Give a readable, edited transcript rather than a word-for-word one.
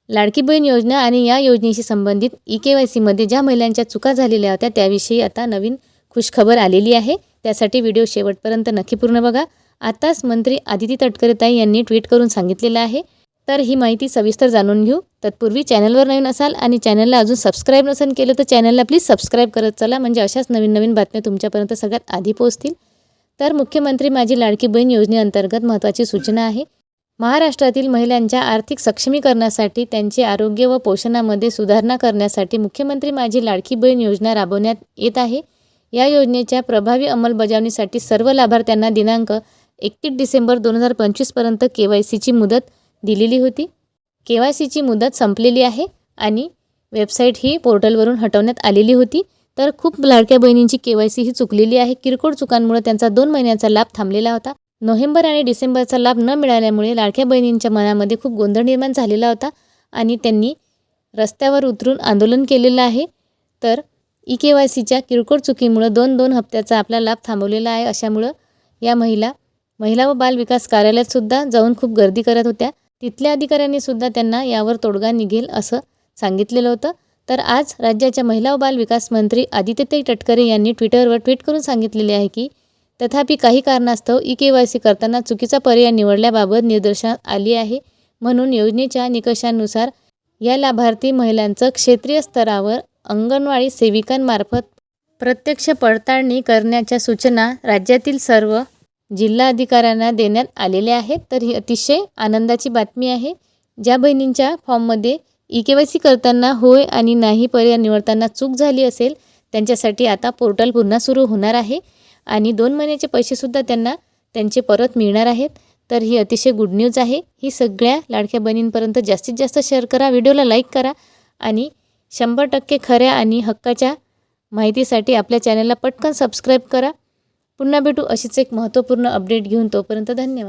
लाडकी बहीण योजना आणि या योजनेशी संबंधित ई-के-वाय-सीमध्ये ज्या महिलांच्या चुका झालेल्या होत्या त्याविषयी आता नवीन खुशखबर आलेली आहे. त्यासाठी व्हिडिओ शेवटपर्यंत नक्की पूर्ण बघा. आताच मंत्री आदिती तटकरे ताई यांनी ट्विट करून सांगितलेलं आहे. तर ही माहिती सविस्तर जाणून घेऊ. तत्पूर्वी चॅनलवर नवीन असाल आणि चॅनलला अजून सबस्क्राईब नसेल केलं तर चॅनलला प्लीज सबस्क्राईब करत चला, म्हणजे अशाच नवीन नवीन बातम्या तुमच्यापर्यंत सगळ्यात आधी पोहोचतील. तर मुख्यमंत्री माझी लाडकी बहीण योजनेअंतर्गत महत्त्वाची सूचना आहे. महाराष्ट्रातील महिलांच्या आर्थिक सक्षमीकरणासाठी त्यांचे आरोग्य व पोषणामध्ये सुधारणा करण्यासाठी मुख्यमंत्री माझी लाडकी बहीण योजना राबवण्यात येत आहे. या योजनेच्या प्रभावी अंमलबजावणीसाठी सर्व लाभार्थ्यांना दिनांक 31 डिसेंबर 2025 पर्यंत KYCची मुदत दिलेली होती. KYCची मुदत संपलेली आहे आणि वेबसाईट ही पोर्टलवरून हटवण्यात आलेली होती. तर खूप लाडक्या बहिणींची KYC ही चुकलेली आहे. किरकोळ चुकांमुळे त्यांचा 2 महिन्यांचा लाभ थांबलेला होता. नोव्हेंबर आणि डिसेंबरचा लाभ न मिळाल्यामुळे लाडक्या बहिणींच्या मनामध्ये खूप गोंधळ निर्माण झालेला होता आणि त्यांनी रस्त्यावर उतरून आंदोलन केलेलं आहे. तर ई-के-वाय-सीच्या किरकोळ चुकीमुळे 2 हप्त्याचा आपला लाभ थांबवलेला आहे. अशामुळं या महिला व बाल विकास कार्यालयात सुद्धा जाऊन खूप गर्दी करत होत्या. तिथल्या अधिकाऱ्यांनी सुद्धा त्यांना यावर तोडगा निघेल असं सांगितलेलं होतं. तर आज राज्याच्या महिला व बाल विकास मंत्री आदित्यताई तटकरे यांनी ट्विटरवर ट्विट करून सांगितलेले आहे की तथापि काही कारणास्तव ई-के-वाय-सी करताना चुकीचा पर्याय निवडल्याबाबत निदर्शनास आली आहे. म्हणून योजनेच्या निकषांनुसार या लाभार्थी महिलांचं क्षेत्रीय स्तरावर अंगणवाडी सेविकांमार्फत प्रत्यक्ष पडताळणी करण्याच्या सूचना राज्यातील सर्व जिल्हाधिकाऱ्यांना देण्यात आलेल्या आहेत. तर ही अतिशय आनंदाची बातमी आहे. ज्या बहिणींच्या फॉर्ममध्ये ई-के-वाय-सी करताना होय आणि नाही पर्याय निवडताना चूक झाली असेल त्यांच्यासाठी आता पोर्टल पुन्हा सुरू होणार आहे आणि 2 महिन्याचे पैसेसुद्धा त्यांना त्यांचे परत मिळणार आहेत. तर ही अतिशय गुड न्यूज आहे. ही सगळ्या लाडक्या बहिणींपर्यंत जास्तीत जास्त शेअर करा, व्हिडिओला लाईक करा आणि 100% खऱ्या आणि हक्काच्या माहितीसाठी आपल्या चॅनलला पटकन सबस्क्राईब करा. पुन्हा भेटू अशीच एक महत्त्वपूर्ण अपडेट घेऊन. तोपर्यंत धन्यवाद.